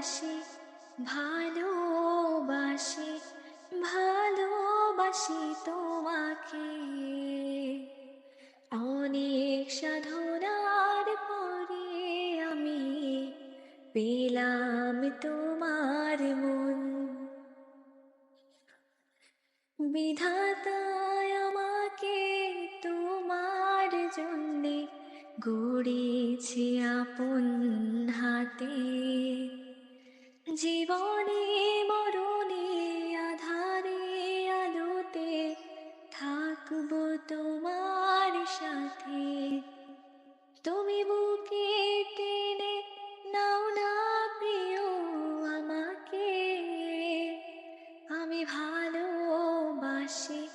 ভালোবাসি, ভালোবাসি, ভালোবাসি তোমাকে। অনেক সাধনার পরে আমি পেলাম তোমার মন। বিধাতায় আমাকে তোমার জন্যে গড়েছে আপন হাতে। জীবনে মরণে আধারে আলোতে থাকবো তোমার সাথে। তুমি বুকে টেনে নাও না প্রিয় আমাকে। আমি ভালোবাসি,